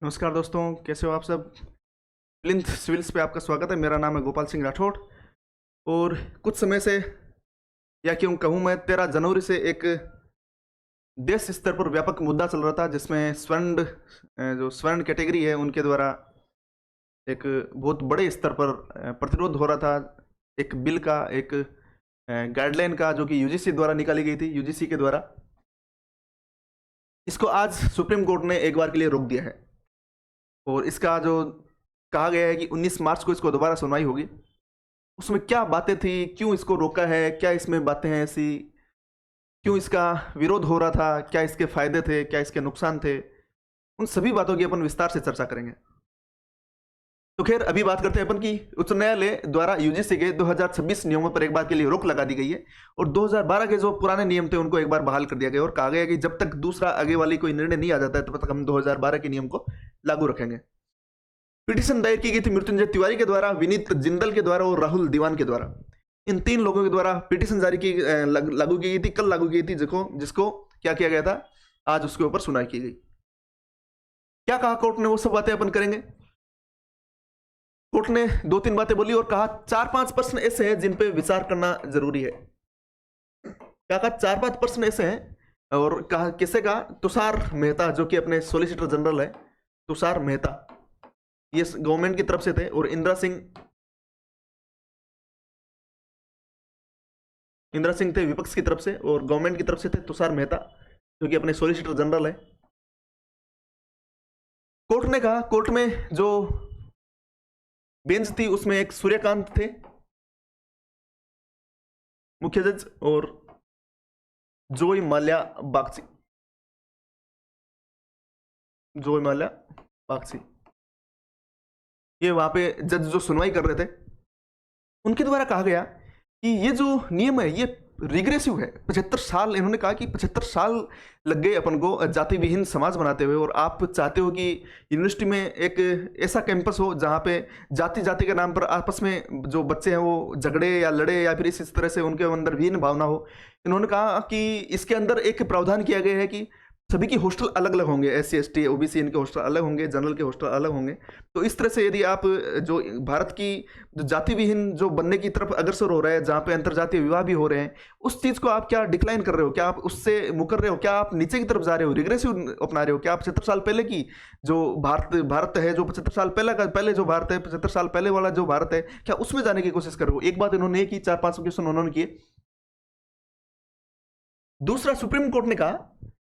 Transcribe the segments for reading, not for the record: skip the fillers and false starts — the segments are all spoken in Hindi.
नमस्कार दोस्तों, कैसे हो आप सब। प्लिंथ सिविल्स पे आपका स्वागत है। मेरा नाम है गोपाल सिंह राठौड़। और कुछ समय से, या क्यों कहूँ मैं, 13 जनवरी से एक देश स्तर पर व्यापक मुद्दा चल रहा था, जिसमें जो स्वर्ण कैटेगरी है उनके द्वारा एक बहुत बड़े स्तर पर प्रतिरोध हो रहा था। एक बिल का, एक गाइडलाइन का, जो कि यूजीसी द्वारा निकाली गई थी, यूजीसी के द्वारा। इसको आज सुप्रीम कोर्ट ने एक बार के लिए रोक दिया है। और इसका जो कहा गया है कि 19 मार्च को इसको दोबारा सुनवाई होगी। उसमें क्या बातें थी, क्यों इसको रोका है, क्या इसमें बातें हैं ऐसी, क्यों इसका विरोध हो रहा था, क्या इसके फायदे थे, क्या इसके नुकसान थे, उन सभी बातों की अपन विस्तार से चर्चा करेंगे। तो खैर, अभी बात करते हैं अपन की उच्च न्यायालय द्वारा यूजीसी के 2026 नियमों पर एक बार के लिए रोक लगा दी गई है। और 2012 के जो पुराने नियम थे उनको एक बार बहाल कर दिया गया और कहा गया कि जब तक दूसरा आगे वाली कोई निर्णय नहीं आ जाता है तब तक हम 2012 के नियम को लागू रखेंगे। पिटीशन दायर की गई थी मृत्युंजय तिवारी के द्वारा, विनीत जिंदल के द्वारा और राहुल दीवान के द्वारा। इन 3 लोगों के द्वारा पिटीशन जारी की लागू की गई थी, कल लागू की गई थी, जिसको क्या किया गया था, आज उसके ऊपर सुनवाई की गई। क्या कहा कोर्ट ने, वो सब बातें अपन करेंगे। कोर्ट ने 2-3 बातें बोली और कहा 4-5 प्रश्न ऐसे हैं जिन पे विचार करना जरूरी है। क्या कहा, 4-5 प्रश्न ऐसे हैं। और कहा, किसे कहा, तुषार मेहता, जो कि अपने सॉलिसिटर जनरल है, तुषार मेहता, ये गवर्नमेंट की तरफ से थे। और इंदिरा सिंह थे विपक्ष की तरफ से, और गवर्नमेंट की तरफ से थे तुषार मेहता, जो कि अपने सॉलिसिटर जनरल है। कोर्ट ने कहा, कोर्ट में जो बेंच थी उसमें एक सूर्यकांत थे मुख्य जज, और जोई माल्या बागची, ये वहां पे जज जो सुनवाई कर रहे थे, उनके द्वारा कहा गया कि ये जो नियम है ये रिग्रेसिव है। 75 साल, इन्होंने कहा कि 75 साल लग गए अपन को जाति विहीन समाज बनाते हुए, और आप चाहते हो कि यूनिवर्सिटी में एक ऐसा कैंपस हो जहाँ पे जाति जाति के नाम पर आपस में जो बच्चे हैं वो झगड़े या लड़े, या फिर इस तरह से उनके अंदर विहीन भावना हो। इन्होंने कहा कि इसके अंदर एक प्रावधान किया गया है कि सभी की हॉस्टल अलग अलग होंगे, SC ST OBC इनके हॉस्टल अलग होंगे, जनरल के हॉस्टल अलग होंगे। तो इस तरह से यदि आप जो भारत की जो जाति विहीन जो बनने की तरफ अग्रसर हो रहा है, जहाँ पे अंतरजातीय विवाह भी हो रहे हैं, उस चीज़ को आप क्या डिक्लाइन कर रहे हो, क्या आप उससे मुकर रहे हो, क्या आप नीचे की तरफ जा रहे हो, रिग्रेसिव अपना रहे हो, क्या आप 75 साल पहले की जो भारत है, जो 75 साल पहले जो भारत है, 75 साल पहले वाला जो भारत है, क्या उसमें जाने की कोशिश कर रहे हो। एक बात इन्होंने की, 4-5 क्वेश्चन उन्होंने किए। दूसरा, सुप्रीम कोर्ट ने कहा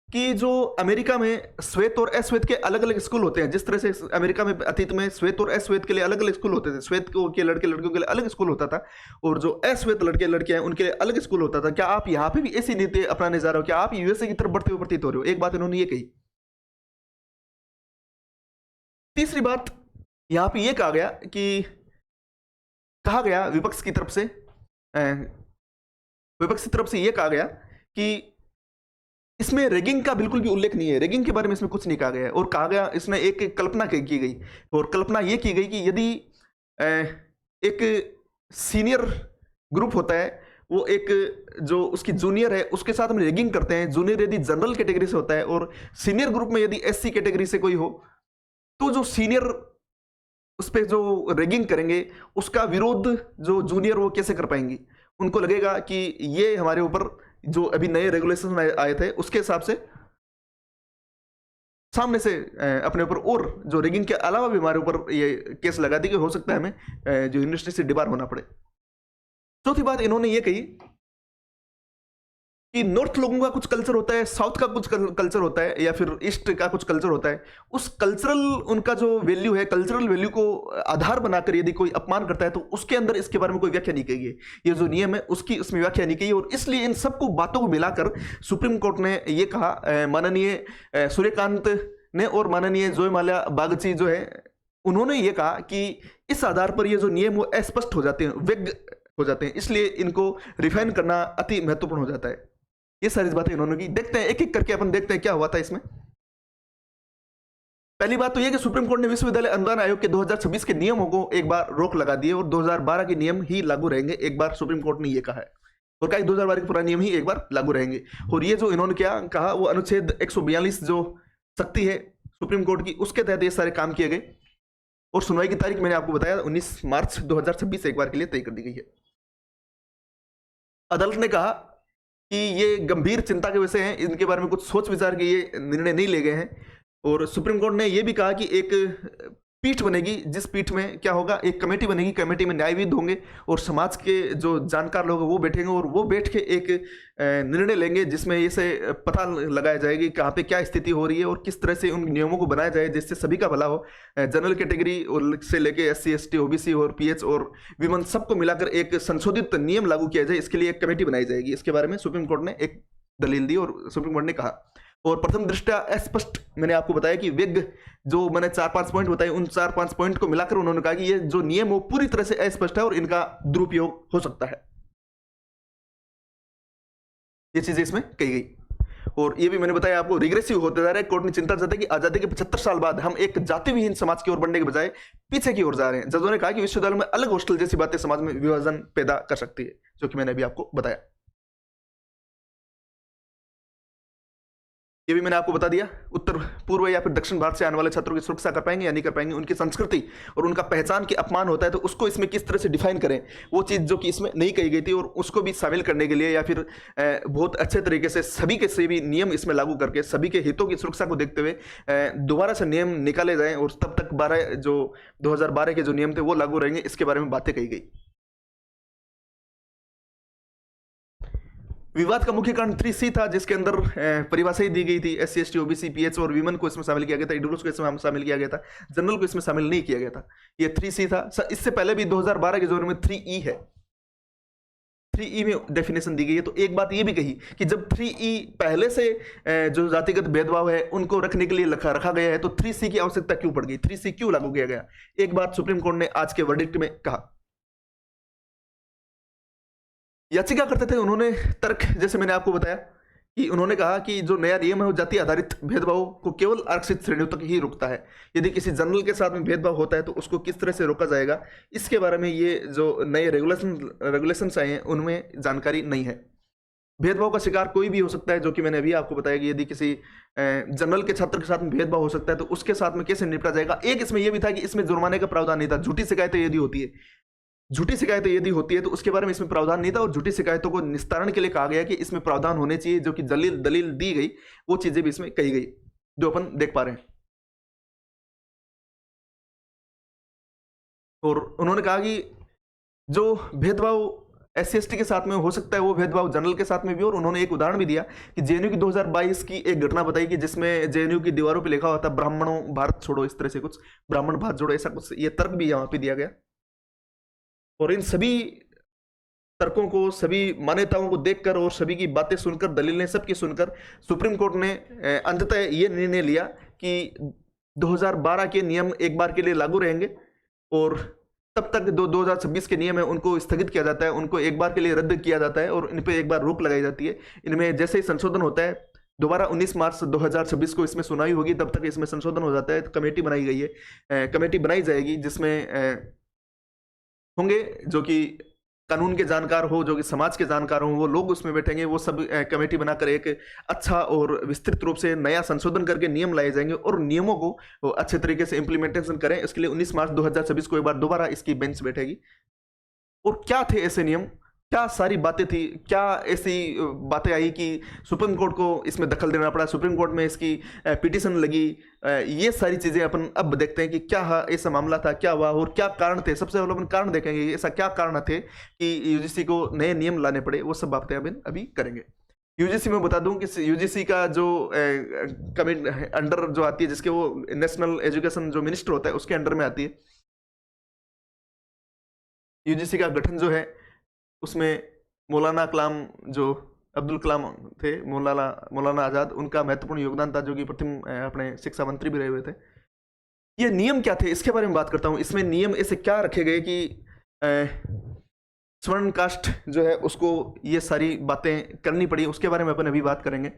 कि जो अमेरिका में श्वेत और अश्वेत के अलग अलग स्कूल होते हैं, जिस तरह से अमेरिका में अतीत में श्वेत और अश्वेत के लिए अलग अलग स्कूल होते थे, श्वेत के लड़के लड़कियों के लिए अलग स्कूल होता था, और जो अश्वेत लड़के लड़कियां हैं उनके लिए अलग स्कूल होता था। क्या आप यहां पे भी ऐसी नीति अपनाने जा रहे हो, क्या आप यूएसए की तरफ बढ़ते हुए प्रतीत हो रहे हो। एक बात इन्होंने ये कही। तीसरी बात, यहां पे ये कहा गया विपक्ष की तरफ से ये कहा गया कि इसमें रैगिंग का बिल्कुल भी उल्लेख नहीं है, रैगिंग के बारे में इसमें कुछ नहीं कहा गया है। और कहा गया, इसमें एक कल्पना की गई, और कल्पना ये की गई कि यदि एक सीनियर ग्रुप होता है, वो एक जो उसकी जूनियर है उसके साथ हम रैगिंग करते हैं, जूनियर यदि जनरल कैटेगरी से होता है और सीनियर ग्रुप में यदि SC कैटेगरी से कोई हो, तो जो सीनियर उस पर जो रैगिंग करेंगे उसका विरोध जो जूनियर वो कैसे कर पाएंगी। उनको लगेगा कि ये हमारे ऊपर जो अभी नए रेगुलेशन आए थे उसके हिसाब से सामने से अपने ऊपर और जो रैगिंग के अलावा भी हमारे ऊपर ये केस लगा दी कि हो सकता है हमें जो यूनिवर्सिटी से डिबार होना पड़े। चौथी बात इन्होंने ये कही कि नॉर्थ लोगों का कुछ कल्चर होता है, साउथ का कुछ कल्चर होता है, या फिर ईस्ट का कुछ कल्चर होता है। उस कल्चरल उनका जो वैल्यू है, कल्चरल वैल्यू को आधार बनाकर यदि कोई अपमान करता है तो उसके अंदर इसके बारे में कोई व्याख्या नहीं की गई है। ये जो नियम है उसकी उसमें व्याख्या नहीं की है, और इसलिए इन सबको बातों को मिलाकर सुप्रीम कोर्ट ने ये कहा, माननीय सूर्यकांत ने और माननीय जोय माल्या बागची जो है, उन्होंने ये कहा कि इस आधार पर ये जो नियम वो अस्पष्ट हो जाते हैं, वेग हो जाते हैं, इसलिए इनको रिफाइन करना अति महत्वपूर्ण हो जाता है। ये सारी बातें इन्होंने की। देखते हैं एक एक करके, अपन देखते हैं क्या हुआ था इसमें। पहली बात तो यह कि सुप्रीम कोर्ट ने विश्वविद्यालय अनुदान आयोग के 2026 के नियमों को एक बार रोक लगा दिए और 2012 के नियम ही लागू रहेंगे। एक बार सुप्रीम कोर्ट ने यह कहा है, और कहा 2012 के पुराने नियम ही एक बार लागू रहेंगे। और ये जो इन्होंने क्या कहा, वो अनुच्छेद 142 जो शक्ति है सुप्रीम कोर्ट की, उसके तहत ये सारे काम किए गए और सुनवाई की तारीख मैंने आपको बताया 19 मार्च 2026 एक बार के लिए तय कर दी गई है। अदालत ने कहा कि ये गंभीर चिंता के विषय हैं, इनके बारे में कुछ सोच विचार के ये निर्णय नहीं ले गए हैं। और सुप्रीम कोर्ट ने ये भी कहा कि एक पीठ बनेगी, जिस पीठ में क्या होगा, एक कमेटी बनेगी, कमेटी में न्यायविद होंगे और समाज के जो जानकार लोग हैं वो बैठेंगे और वो बैठ के एक निर्णय लेंगे जिसमें इसे पता लगाया जाएगी कहाँ पे क्या स्थिति हो रही है और किस तरह से उन नियमों को बनाया जाए जिससे सभी का भला हो। जनरल कैटेगरी और से लेके SC ST OBC और PH और विमन सबको मिलाकर एक संशोधित नियम लागू किया जाए, इसके लिए एक कमेटी बनाई जाएगी। इसके बारे में सुप्रीम कोर्ट ने एक दलील दी और सुप्रीम कोर्ट ने कहा। और प्रथम दृष्टया अस्पष्ट, मैंने आपको बताया कि विज्ञ जो मैंने 4-5 पॉइंट बताए, उन 4-5 पॉइंट को मिलाकर उन्होंने कहा कि ये जो नियम वो पूरी तरह से अस्पष्ट है और इनका दुरुपयोग हो सकता है। ये चीजें इसमें कही गई। और ये भी मैंने बताया आपको, रिग्रेसिव होते जा रहे हैं। कोर्ट ने चिंता जताई कि आजादी के 75 साल बाद हम एक जाति विहीन समाज की ओर बढ़ने के बजाय पीछे की ओर जा रहे हैं। जजों ने कहा कि विश्वविद्यालय में अलग हॉस्टल जैसी बातें समाज में विभाजन पैदा कर सकती है, जो कि मैंने अभी आपको बताया। ये भी मैंने आपको बता दिया, उत्तर पूर्व या फिर दक्षिण भारत से आने वाले छात्रों की सुरक्षा कर पाएंगे या नहीं कर पाएंगे, उनकी संस्कृति और उनका पहचान के अपमान होता है तो उसको इसमें किस तरह से डिफाइन करें, वो चीज़ जो कि इसमें नहीं कही गई थी, और उसको भी शामिल करने के लिए या फिर बहुत अच्छे तरीके से सभी के सभी नियम इसमें लागू करके सभी के हितों की सुरक्षा को देखते हुए दोबारा से नियम निकाले जाएं और तब तक 2012 के जो नियम थे वो लागू रहेंगे, इसके बारे में बातें कही गई। विवाद का मुख्य कारण 3C था, जिसके अंदर परिभाषाएं दी गई थी। SC ST OBC PH और विमन को इसमें शामिल किया गया था, EWS को इसमें शामिल किया गया था, जनरल को इसमें शामिल नहीं किया गया था। ये 3C था। इससे पहले भी 2012 के जोर में 3E है, 3E में डेफिनेशन दी गई है। तो एक बात ये भी कही कि जब 3E पहले से जो जातिगत भेदभाव है उनको रखने के लिए रखा गया है तो 3C की आवश्यकता क्यों पड़ गई, 3C क्यों लागू किया गया, एक बात सुप्रीम कोर्ट ने आज के वर्डिक्ट में कहा। याचिका करते थे उन्होंने तर्क, जैसे मैंने आपको बताया कि उन्होंने कहा कि जो नया नियम है वो जाति आधारित भेदभाव को केवल आरक्षित श्रेणियों तक ही रोकता है। यदि किसी जनरल के साथ में भेदभाव होता है तो उसको किस तरह से रोका जाएगा, इसके बारे में ये जो नए रेगुलेशंस आए हैं उनमें जानकारी नहीं है। भेदभाव का शिकार कोई भी हो सकता है, जो कि मैंने अभी आपको बताया कि यदि किसी जनरल के छात्र के साथ में भेदभाव हो सकता है तो उसके साथ में कैसे निपटा जाएगा। एक इसमें यह भी था कि इसमें जुर्माने का प्रावधान नहीं था। झूठी शिकायतें यदि होती है, झूठी शिकायतें यदि होती है तो उसके बारे में इसमें प्रावधान नहीं था, और झूठी शिकायतों को निस्तारण के लिए कहा गया कि इसमें प्रावधान होने चाहिए, जो कि दलील दी गई, वो चीजें भी इसमें कही गई जो अपन देख पा रहे हैं। और उन्होंने कहा कि जो भेदभाव SC ST के साथ में हो सकता है वो भेदभाव जनरल के साथ में भी। और उन्होंने एक उदाहरण भी दिया कि JNU की 2022 की एक घटना बताई कि जिसमें JNU की दीवारों पे लिखा हुआ था ब्राह्मणों भारत छोड़ो, इस तरह से कुछ, ब्राह्मण भारत छोड़ो, ऐसा कुछ ये तर्क भी यहाँ पे दिया गया। और इन सभी तर्कों को, सभी मान्यताओं को देखकर और सभी की बातें सुनकर, दलीलें सबकी सुनकर सुप्रीम कोर्ट ने अंततः ये निर्णय लिया कि 2012 के नियम एक बार के लिए लागू रहेंगे और तब तक 2026 के नियम है उनको स्थगित किया जाता है, उनको एक बार के लिए रद्द किया जाता है और इन पर एक बार रोक लगाई जाती है। इनमें जैसे ही संशोधन होता है दोबारा 19 मार्च 2026 को इसमें सुनवाई होगी, तब तक इसमें संशोधन हो जाता है। तो कमेटी बनाई गई है, कमेटी बनाई जाएगी जिसमें होंगे जो कि कानून के जानकार हो, जो कि समाज के जानकार हो, वो लोग उसमें बैठेंगे। वो सब कमेटी बनाकर एक अच्छा और विस्तृत रूप से नया संशोधन करके नियम लाए जाएंगे और नियमों को वो अच्छे तरीके से इंप्लीमेंटेशन करें। इसके लिए 19 मार्च 2026 को एक बार दोबारा इसकी बेंच बैठेगी। और क्या थे ऐसे नियम, क्या सारी बातें थी, क्या ऐसी बातें आई कि सुप्रीम कोर्ट को इसमें दखल देना पड़ा, सुप्रीम कोर्ट में इसकी पिटीशन लगी, ये सारी चीज़ें अपन अब देखते हैं कि क्या ऐसा मामला था, क्या हुआ और क्या कारण थे। सबसे पहले अपन कारण देखेंगे, ऐसा क्या कारण थे कि UGC को नए नियम लाने पड़े, वो सब बातें अपन अभी करेंगे। UGC में बता दूं कि UGC का जो कमिटी अंडर जो आती है, जिसके वो नेशनल एजुकेशन जो मिनिस्टर होता है उसके अंडर में आती है। UGC का गठन जो है उसमें मौलाना कलाम, जो अब्दुल कलाम थे, मौलाना आज़ाद, उनका महत्वपूर्ण योगदान था, जो कि प्रथम अपने शिक्षा मंत्री भी रहे हुए थे। ये नियम क्या थे इसके बारे में बात करता हूँ। इसमें नियम ऐसे क्या रखे गए कि स्वर्ण कास्ट जो है उसको ये सारी बातें करनी पड़ी, उसके बारे में अपन अभी बात करेंगे।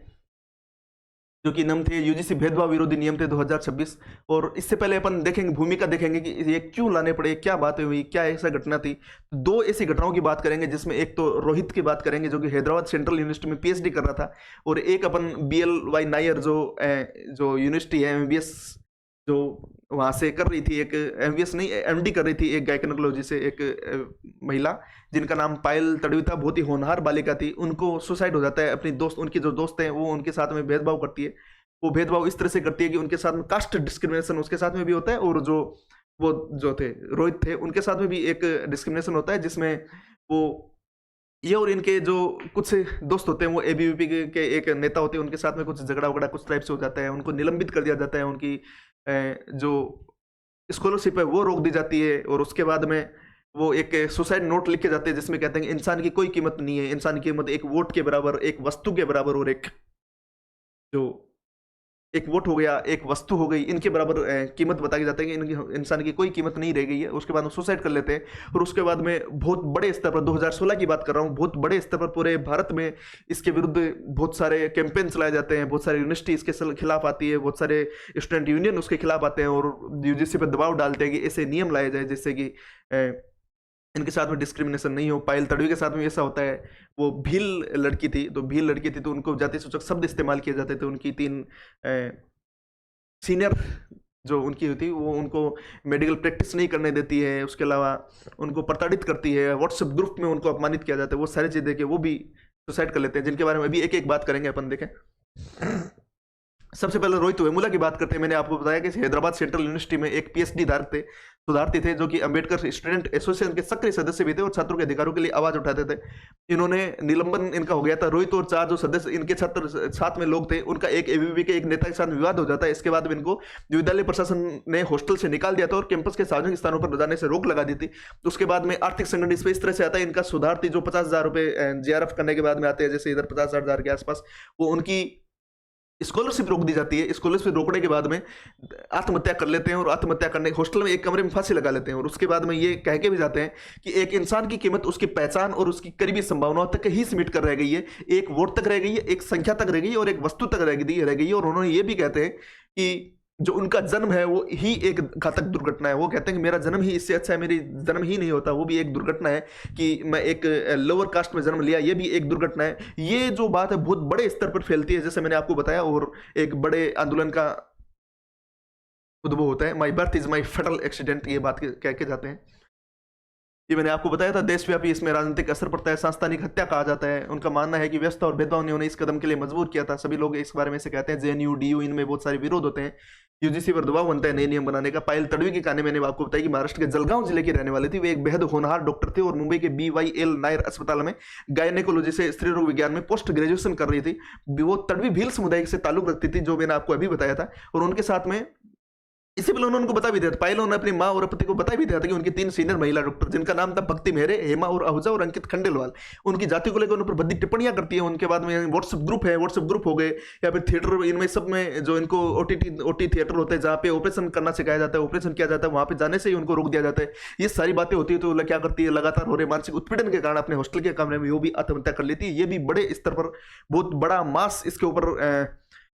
जो कि नियम थे यूजीसी भेदभाव विरोधी नियम थे 2026। और इससे पहले अपन देखेंगे, भूमिका देखेंगे कि ये क्यों लाने पड़े, क्या बातें हुई, क्या ऐसा घटना थी। दो ऐसी घटनाओं की बात करेंगे, जिसमें एक तो रोहित की बात करेंगे जो कि हैदराबाद सेंट्रल यूनिवर्सिटी में पीएचडी कर रहा था, और एक अपन BLY नायर जो यूनिवर्सिटी है MBBS जो वहाँ से कर रही थी, एक MBBS नहीं MD कर रही थी, एक गायकोनोलॉजी से एक महिला जिनका नाम पायल तड़वी था, बहुत ही होनहार बालिका थी। उनको सुसाइड हो जाता है, अपनी दोस्त, उनकी जो दोस्त हैं वो उनके साथ में भेदभाव करती है। वो भेदभाव इस तरह से करती है कि उनके साथ में कास्ट डिस्क्रिमिनेशन उसके साथ में भी होता है, और वो जो थे रोहित थे उनके साथ में भी एक डिस्क्रिमिनेशन होता है, जिसमें वो ये और इनके जो कुछ दोस्त होते हैं वो ABVP के एक नेता होते हैं, उनके साथ में कुछ झगड़ा वगड़ा कुछ टाइप से हो जाता है, उनको निलंबित कर दिया जाता है, उनकी जो स्कॉलरशिप है वो रोक दी जाती है। और उसके बाद में वो एक सुसाइड नोट लिख के जाते हैं, जिसमें कहते हैं इंसान की कोई कीमत नहीं है, इंसान की कीमत एक वोट के बराबर, एक वस्तु के बराबर, और एक वोट हो गया, एक वस्तु हो गई, इनके बराबर कीमत बता के जाते हैं कि इनकी इंसान की कोई कीमत नहीं रह गई है। उसके बाद वो सुसाइड कर लेते हैं। और उसके बाद में बहुत बड़े स्तर पर, 2016 की बात कर रहा हूँ, बहुत बड़े स्तर पर पूरे भारत में इसके विरुद्ध बहुत सारे कैंपेन चलाए जाते हैं, बहुत सारी यूनिवर्सिटी इसके खिलाफ आती है, बहुत सारे स्टूडेंट यूनियन उसके खिलाफ आते हैं, और यूजीसी पर दबाव डालते हैं कि ऐसे नियम लाए जाए जिससे कि इनके साथ में डिस्क्रिमिनेशन नहीं हो। पायल तड़वी के साथ में ऐसा होता है, वो भील लड़की थी, तो उनको जाति सूचक शब्द इस्तेमाल किए जाते थे। उनकी 3 सीनियर जो उनकी होती वो उनको मेडिकल प्रैक्टिस नहीं करने देती है, उसके अलावा उनको प्रताड़ित करती है, व्हाट्सएप ग्रुप में उनको अपमानित किया जाता है। वो सारी चीज़ देख के वो भी सुसाइड कर लेते हैं, जिनके बारे में अभी एक एक बात करेंगे अपन। देखें, सबसे पहले रोहित वेमुला की बात करते हैं। मैंने आपको बताया कि हैदराबाद सेंट्रल यूनिवर्सिटी में एक PhD धारक थे, शोधार्थी थे, जो कि अंबेडकर स्टूडेंट एसोसिएशन के सक्रिय सदस्य भी थे और छात्रों के अधिकारों के लिए आवाज उठाते थे। इन्होंने निलंबन इनका हो गया था। रोहित और 4 जो सदस्य इनके छात्र साथ में लोग थे, उनका एक ABVP के एक नेता के साथ विवाद हो जाता है। इसके बाद इनको विद्यालय प्रशासन ने हॉस्टल से निकाल दिया था और कैंपस के सार्वजनिक स्थानों पर जाने से रोक लगा दी थी। उसके बाद में आर्थिक संकट इस तरह से आता है, इनका शोधार्थी जो 50,000 रुपये JRF करने के बाद में आते हैं, जैसे इधर 50,000 के आसपास, वो उनकी स्कॉलरशिप रोक दी जाती है। स्कॉलरशिप रोकने के बाद में आत्महत्या कर लेते हैं, और आत्महत्या करने हॉस्टल में एक कमरे में फांसी लगा लेते हैं। और उसके बाद में ये कह के भी जाते हैं कि एक इंसान की कीमत उसकी पहचान और उसकी करीबी संभावनाओं तक ही सीमित कर रह गई है, एक वोट तक रह गई है, एक संख्या तक रह गई है, और एक वस्तु तक रह गई है। और उन्होंने ये भी कहते हैं कि जो उनका जन्म है वो ही एक घातक दुर्घटना है। वो कहते हैं कि मेरा जन्म ही इससे अच्छा है, मेरी जन्म ही नहीं होता, वो भी एक दुर्घटना है। कि मैं एक लोअर कास्ट में जन्म लिया, ये भी एक दुर्घटना है। ये जो बात है बहुत बड़े स्तर पर फैलती है, जैसे मैंने आपको बताया, और एक बड़े आंदोलन का उद्भव होता है। My birth is my fatal accident, ये बात कह के जाते हैं। ये मैंने आपको बताया था, देशव्यापी इसमें राजनीतिक असर पड़ता है, सांस्थानिक हत्या कहा जाता है। उनका मानना है कि व्यवस्था और भेदभाव ने उन्हें इस कदम के लिए मजबूर किया था। सभी लोग इस बारे में से कहते हैं। JNU DU इनमें बहुत सारे विरोध होते हैं, यूजीसी पर दबाव बनता है नए नियम बनाने का। पायल तड़वी की कहानी मैंने आपको बताई कि महाराष्ट्र के जलगांव जिले के रहने वाले थी। वे एक बेहद होनहार डॉक्टर थे और मुंबई के BYL नायर अस्पताल में गायनेकोलॉजी से स्त्री रोग विज्ञान में पोस्ट ग्रेजुएशन कर रही थी। वो तड़वी भील समुदाय से ताल्लुक रखती थी, जो मैंने आपको अभी बताया था। और उनके साथ में इससे पहले उन्होंने उनको बता भी दिया था, पायल उन्होंने अपनी माँ और पति को बता भी दिया था कि उनकी 3 सीनियर महिला डॉक्टर, जिनका नाम था भक्ति मेहरे, हेमा और आहूजा और अंकित खंडेलवाल, उनकी जाति को लेकर उन पर भद्दी टिप्पणियां करती है। उनके बाद में व्हाट्सएप ग्रुप है, व्हाट्सएप ग्रुप हो गए, या फिर थिएटर, इनमें सब में जो इनको OT थिएटर होते हैं जहाँ पे ऑपरेशन करना सिखाया जाता है, ऑपरेशन किया जाता है, वहाँ पे जाने से ही उनको रोक दिया जाता है। ये सारी बातें होती है, तो क्या करती है, लगातार हो रहे मानसिक उत्पीड़न के कारण अपने हॉस्टल के कमरे में वो भी आत्महत्या कर लेती है। ये भी बड़े स्तर पर बहुत बड़ा मास इसके ऊपर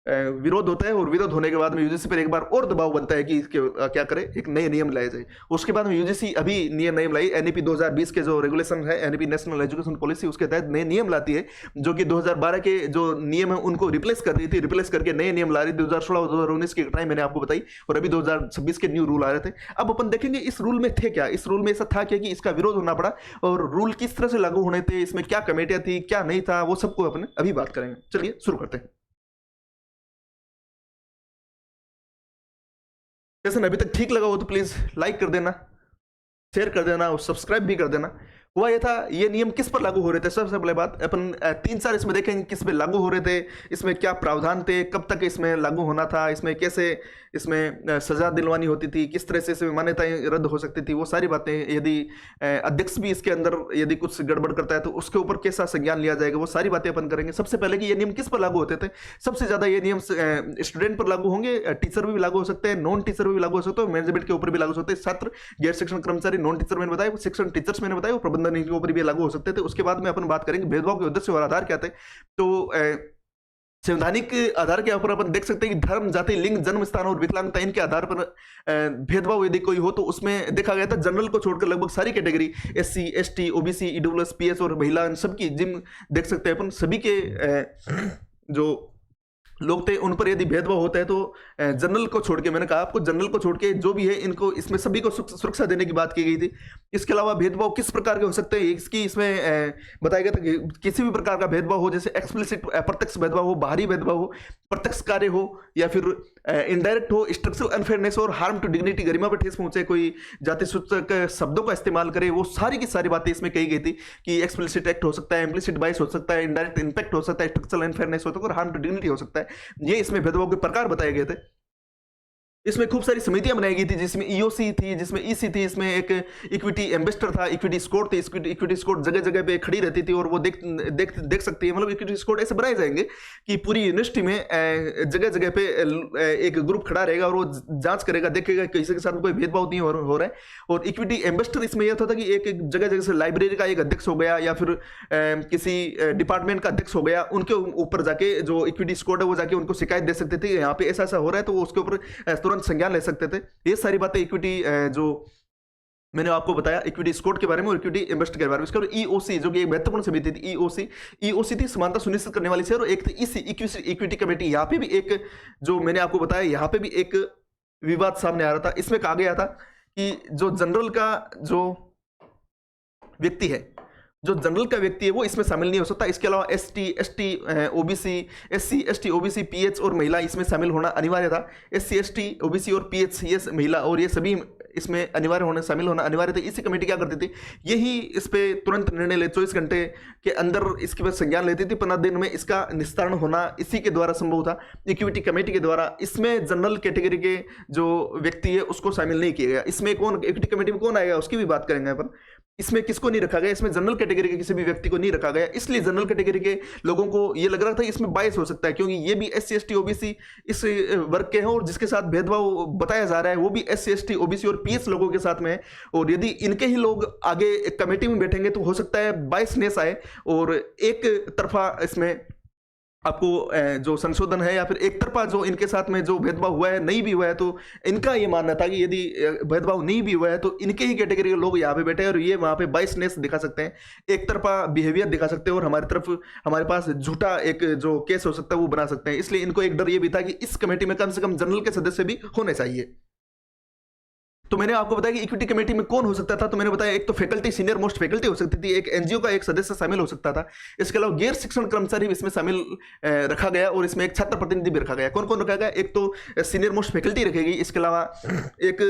विरोध होता है। और विरोध होने के बाद में यूजीसी पर एक बार और दबाव बनता है कि इसके क्या करे, एक नए नियम लाए जाए। उसके बाद में यूजीसी अभी नियम लाई, NEP 2020 के जो रेगुलेशन है, NEP नेशनल एजुकेशन पॉलिसी, उसके तहत नए नियम लाती है, जो कि 2012 के जो नियम है उनको रिप्लेस कर रही थी, रिप्लेस करके नए नियम ला रही थी। 2016 और 2019 की घटनाएं मैंने आपको बताई, और अभी 2026 के न्यू रूल आ रहे थे। अब अपन देखेंगे इस रूल में थे क्या, इस रूल में ऐसा था क्या कि इसका विरोध होना पड़ा, और रूल किस तरह से लागू होने थे, इसमें क्या कमेटियां थी, क्या नहीं था, वो सबको अपन अभी बात करेंगे। चलिए शुरू करते हैं। सेशन अभी तक ठीक लगा हो तो प्लीज लाइक कर देना, शेयर कर देना और सब्सक्राइब भी कर देना। हुआ ये था, ये नियम किस पर लागू हो रहे थे। सबसे पहले बात अपन 3-4 इसमें देखेंगे किस पे लागू हो रहे थे, इसमें क्या प्रावधान थे, कब तक इसमें लागू होना था, इसमें कैसे इसमें सजा दिलवानी होती थी, किस तरह से इसमें मान्यताएं रद्द हो सकती थी, वो सारी बातें। यदि अध्यक्ष भी इसके अंदर यदि कुछ गड़बड़ करता है तो उसके ऊपर कैसा संज्ञान लिया जाएगा, वो सारी बातें अपन करेंगे। सबसे पहले कि ये नियम किस पर लागू होते थे। सबसे ज्यादा ये नियम स्टूडेंट पर लागू होंगे, टीचर भी लागू हो सकते हैं, नॉन टीचर भी लागू हो सकते हैं, मैनेजमेंट के ऊपर भी लागू हो सकते हैं, छात्र, गैर शिक्षण कर्मचारी, नॉन टीचर मैंने बताया, शिक्षण टीचर्स मैंने बताया, प्रबंधन के ऊपर भी लागू हो सकते थे। उसके बाद में अपन बात करेंगे भेदभाव के उद्देश्य और आधार क्या थे। तो संवैधानिक आधार के ऊपर अपन देख सकते हैं कि धर्म, जाति, लिंग, जन्म स्थान और विकलांगता इनके आधार पर भेदभाव यदि कोई हो तो उसमें देखा गया था जनरल को छोड़कर लगभग सारी category SC, ST, OBC, EWS, PS और महिला, इन सबकी जिन देख सकते हैं अपन सभी के जो लोग थे उन पर यदि भेदभाव होता है तो जनरल को छोड़ के, मैंने कहा आपको जनरल को छोड़ के जो भी है इनको इसमें सभी को सुरक्षा देने की बात की गई थी। इसके अलावा भेदभाव किस प्रकार के हो सकते हैं इसकी इसमें बताया गया था कि किसी भी प्रकार का भेदभाव हो, जैसे एक्सप्लिसिट प्रत्यक्ष भेदभाव हो, बाहरी भेदभाव हो, प्रत्यक्ष कार्य हो या फिर इनडायरेक्ट हो, स्ट्रक्चरल अनफेयरनेस और हार्म टू डिग्निटी, गरिमा पर ठेस पहुंचे, कोई जाति सूचक शब्दों का इस्तेमाल करे, वो सारी की सारी बातें इसमें कही गई थी कि एक्सप्लिसिट एक्ट हो सकता है, इम्प्लिसिट बाइस हो सकता है, इनडायरेक्ट इम्पैक्ट हो सकता है, स्ट्रक्चरल अनफेयरनेस हो सकता है और हार्म टू डिग्निटी हो सकता है। ये इसमें भेदभाव के प्रकार बताए गए थे। इसमें खूब सारी समितियां बनाई गई थी जिसमें EOC थी, जिसमें EC थी, इसमें एक इक्विटी एम्बेसडर था, इक्विटी स्कोर थी, इक्विटी स्कोर जगह जगह पे खड़ी रहती थी और वो देख सकती है। मतलब इक्विटी स्कोर ऐसे बनाए जाएंगे कि पूरी यूनिवर्सिटी में जगह जगह पे एक ग्रुप खड़ा रहेगा और वो जांच करेगा, देखेगा किसी के साथ कोई भेदभाव नहीं हो रहा है। और इक्विटी एम्बेसडर इसमें यह था कि एक जगह जगह से लाइब्रेरी का एक अध्यक्ष हो गया या फिर किसी डिपार्टमेंट का अध्यक्ष हो गया, उनके ऊपर जाके जो इक्विटी स्कोर है वो जाके उनको शिकायत दे सकते थे, यहाँ पे ऐसा ऐसा हो रहा है, तो वो उसके ऊपर तुरंत संज्ञान ले सकते थे। ये सारी बातें इक्विटी जो मैंने आपको बताया इक्विटी स्कोर के बारे में और इक्विटी इन्वेस्टर के बारे में। इसके बाद EOC जो कि एक महत्वपूर्ण समिति थी, EOC थी समानता सुनिश्चित करने वाली शहर, और एक थी EC इक्विटी कमेटी। यहाँ पे भी एक जो मैंने आपको बताया, यहाँ पे भी एक विवाद सामने आ रहा था। इसमें कहा गया था कि जो जनरल का जो व्यक्ति है, जो जनरल का व्यक्ति है वो इसमें शामिल नहीं हो सकता। इसके अलावा ST, ST, OBC, SC, ST, OBC, PH और महिला इसमें शामिल होना अनिवार्य था। SC, ST, OBC और PH ये महिला और ये सभी इसमें अनिवार्य होने शामिल होना अनिवार्य था। इसी कमेटी क्या करती थी, यही इस पे तुरंत निर्णय ले 24 घंटे के अंदर इसके बाद संज्ञान लेती थी। 15 दिन में इसका निस्तारण होना इसी के द्वारा संभव था, इक्विटी कमेटी के द्वारा। इसमें जनरल कैटेगरी के जो व्यक्ति है उसको शामिल नहीं किया गया। इसमें कौन, इक्विटी कमेटी में कौन आएगा उसकी भी बात करेंगे अपन। इसमें किसको नहीं रखा गया, इसमें जनरल कैटेगरी के किसी भी व्यक्ति को नहीं रखा गया। इसलिए जनरल कैटेगरी के लोगों को ये लग रहा था इसमें बायस हो सकता है, क्योंकि ये भी SC, ST, OBC इस वर्ग के हैं और जिसके साथ भेदभाव बताया जा रहा है वो भी SC, ST, OBC और PH लोगों के साथ में है। और यदि इनके ही लोग आगे कमेटी में बैठेंगे तो हो सकता है बायसनेस आए और एक तरफा इसमें आपको जो संशोधन है या फिर एक तरफा जो इनके साथ में जो भेदभाव हुआ है नहीं भी हुआ है, तो इनका ये मानना था कि यदि भेदभाव नहीं भी हुआ है तो इनके ही कैटेगरी के लोग यहाँ पे बैठे हैं और ये वहाँ पे बाइसनेस दिखा सकते हैं, एक तरफा बिहेवियर दिखा सकते हैं और हमारे पास झूठा एक जो केस हो सकता है वो बना सकते हैं। इसलिए इनको एक डर ये भी था कि इस कमेटी में कम से कम जनरल के सदस्य भी होने चाहिए। तो मैंने आपको बताया कि इक्विटी कमेटी में कौन हो सकता था, तो मैंने बताया एक तो फैकल्टी, सीनियर मोस्ट फैकल्टी हो सकती थी, एक NGO का एक सदस्य शामिल हो सकता था। इसके अलावा गैर शिक्षण कर्मचारी भी इसमें शामिल रखा गया और इसमें एक छात्र प्रतिनिधि भी रखा गया। कौन कौन रखा गया, एक तो सीनियर मोस्ट फैकल्टी रखेगी, इसके अलावा एक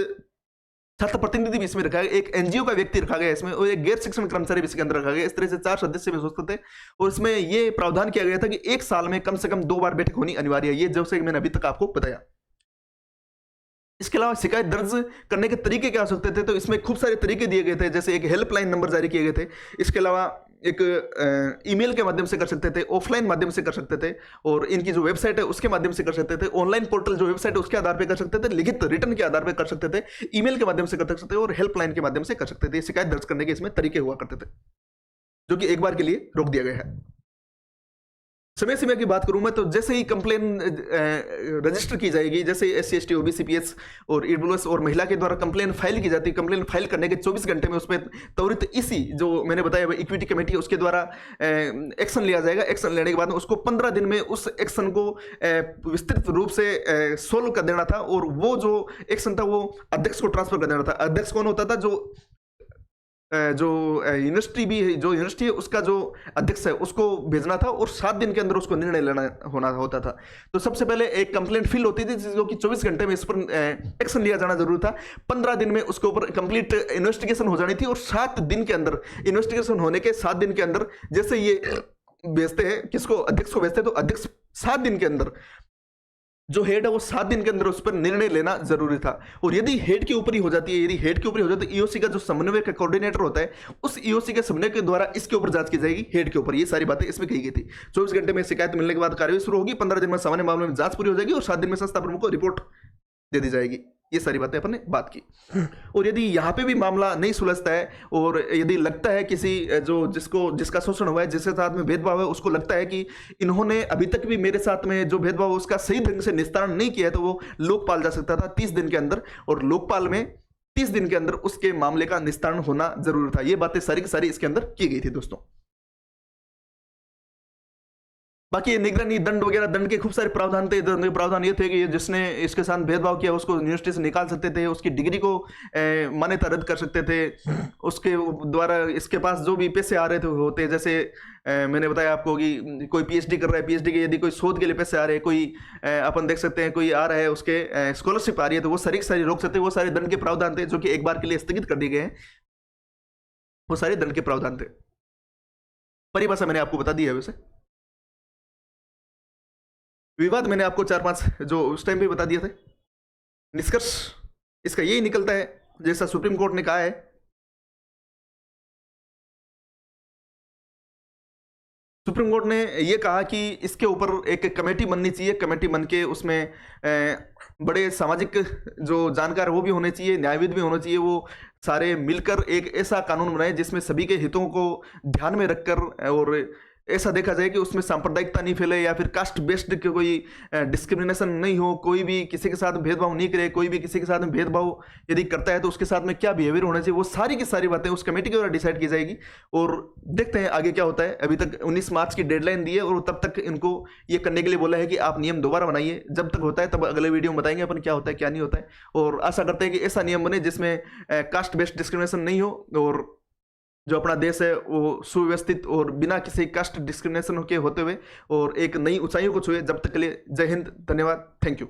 छात्र प्रतिनिधि भी इसमें रखा गया, एक NGO का व्यक्ति रखा गया इसमें और एक गैर शिक्षण कर्मचारी भी इसके अंदर रखा गया। इस तरह से 4 सदस्य भी हो सकते थे और इसमें यह प्रावधान किया गया था कि एक साल में कम से कम 2 बार बैठक होनी अनिवार्य है, ये जैसे मैंने अभी तक आपको बताया। इसके अलावा शिकायत दर्ज करने के तरीके क्या हो सकते थे, तो इसमें खूब सारे तरीके दिए गए थे, जैसे एक हेल्पलाइन नंबर जारी किए गए थे। इसके अलावा एक ईमेल के माध्यम से कर सकते थे, ऑफलाइन माध्यम से कर सकते थे और इनकी जो वेबसाइट है उसके माध्यम से कर सकते थे, ऑनलाइन पोर्टल जो वेबसाइट है उसके आधार पर कर सकते थे, लिखित रिटर्न के आधार पर कर सकते थे, ईमेल के माध्यम से कर सकते थे और हेल्पलाइन के माध्यम से कर सकते थे। शिकायत दर्ज करने के इसमें तरीके हुआ करते थे, जो कि एक बार के लिए रोक दिया गया है। समय सीमा की बात करूं मैं तो जैसे ही कंप्लेन रजिस्टर की जाएगी, जैसे SC, ST, OBC, PH और EWS और महिला के द्वारा कंप्लेन फाइल की जाती है, कंप्लेन फाइल करने के 24 घंटे में उस पर त्वरित इसी जो मैंने बताया इक्विटी कमेटी उसके द्वारा एक्शन लिया जाएगा। एक्शन लेने के बाद में उसको 15 दिन में उस एक्शन को विस्तृत रूप से सोल्व कर देना था और वो जो एक्शन था वो अध्यक्ष को ट्रांसफर कर देना था। अध्यक्ष कौन होता था, जो यूनिवर्सिटी है उसका जो अध्यक्ष है उसको भेजना था और 7 दिन के अंदर उसको निर्णय लेना होता था। तो सबसे पहले एक कंप्लेंट फिल होती थी जो कि 24 घंटे में इस पर एक्शन लिया जाना जरूरी था। 15 दिन में उसके ऊपर कंप्लीट इन्वेस्टिगेशन हो जानी थी और 7 दिन के अंदर, इन्वेस्टिगेशन होने के 7 दिन के अंदर जैसे ये भेजते हैं किसको, अध्यक्ष को भेजते हैं, तो अध्यक्ष 7 दिन के अंदर जो हेड है वो 7 दिन के अंदर उस पर निर्णय लेना जरूरी था। और यदि हेड के ऊपर ही हो जाती है, यदि हेड के ऊपर ही हो जाती है तो EOC का जो समन्वय का कोऑर्डिनेटर होता है उस EOC के समन्वय के द्वारा इसके ऊपर जांच की जाएगी हेड के ऊपर। ये सारी बातें इसमें कही गई थी। 24 घंटे में शिकायत मिलने के बाद कार्रवाई शुरू होगी, 15 दिन में सामान्य मामले में जांच पूरी हो जाएगी और 7 दिन में संस्था प्रमुख को रिपोर्ट दे दी जाएगी। ये सारी बातें अपन ने बात की। और यदि यहाँ पे भी मामला नहीं सुलझता है और यदि लगता है किसी जिसका शोषण हुआ है, जिसके साथ में भेदभाव है, उसको लगता है कि इन्होंने अभी तक भी मेरे साथ में जो भेदभाव उसका सही ढंग से निस्तारण नहीं किया है, तो वो लोकपाल जा सकता था 30 दिन के अंदर, और लोकपाल में 30 दिन के अंदर उसके मामले का निस्तारण होना जरूरी था। ये बातें सारी की सारी इसके अंदर की गई थी दोस्तों। बाकी निगरानी दंड वगैरह, दंड के खूब सारे प्रावधान थे। दंड के प्रावधान ये थे कि जिसने इसके साथ भेदभाव किया उसको यूनिवर्सिटी से निकाल सकते थे, उसकी डिग्री को मान्यता रद्द कर सकते थे, उसके द्वारा इसके पास जो भी पैसे आ रहे थे होते, जैसे मैंने बताया आपको कि कोई पीएचडी कर रहा है, पीएचडी के यदि कोई शोध के लिए पैसे आ रहे हैं, कोई अपन देख सकते हैं कोई आ रहा है उसके स्कॉलरशिप आ रही है, तो वो सारी रोक सकते हैं। वो सारे दंड के प्रावधान थे जो कि एक बार के लिए स्थगित कर दिए गए हैं। वो सारे दंड के प्रावधान थे। परिभाषा मैंने आपको बता दी है। वैसे विवाद मैंने आपको 4-5 जो उस टाइम पे बता दिए थे। निष्कर्ष इसका यही निकलता है जैसा सुप्रीम कोर्ट ने कहा है। सुप्रीम कोर्ट ने यह कहा कि इसके ऊपर एक कमेटी बननी चाहिए, कमेटी बन के उसमें बड़े सामाजिक जो जानकार वो भी होने चाहिए, न्यायविद भी होने चाहिए, वो सारे मिलकर एक ऐसा कानून बनाए जिसमें सभी के हितों को ध्यान में रखकर और ऐसा देखा जाए कि उसमें सांप्रदायिकता नहीं फैले या फिर कास्ट बेस्ड कोई डिस्क्रिमिनेशन नहीं हो, कोई भी किसी के साथ भेदभाव नहीं करे, कोई भी किसी के साथ में भेदभाव यदि करता है तो उसके साथ में क्या बिहेवियर होना चाहिए, वो सारी की सारी बातें उस कमेटी के द्वारा डिसाइड की जाएगी। और देखते हैं आगे क्या होता है। अभी तक 19 मार्च की डेडलाइन दी है और तब तक इनको ये करने के लिए बोला है कि आप नियम दोबारा बनाइए। जब तक होता है तब अगले वीडियो में बताएंगे अपन क्या होता है क्या नहीं होता है, और आशा करते हैं कि ऐसा नियम बने जिसमें कास्ट बेस्ड डिस्क्रिमिनेशन नहीं हो और जो अपना देश है वो सुव्यवस्थित और बिना किसी कास्ट डिस्क्रिमिनेशन के होते हुए और एक नई ऊंचाइयों को छुए। जब तक के लिए जय हिंद, धन्यवाद, थैंक यू।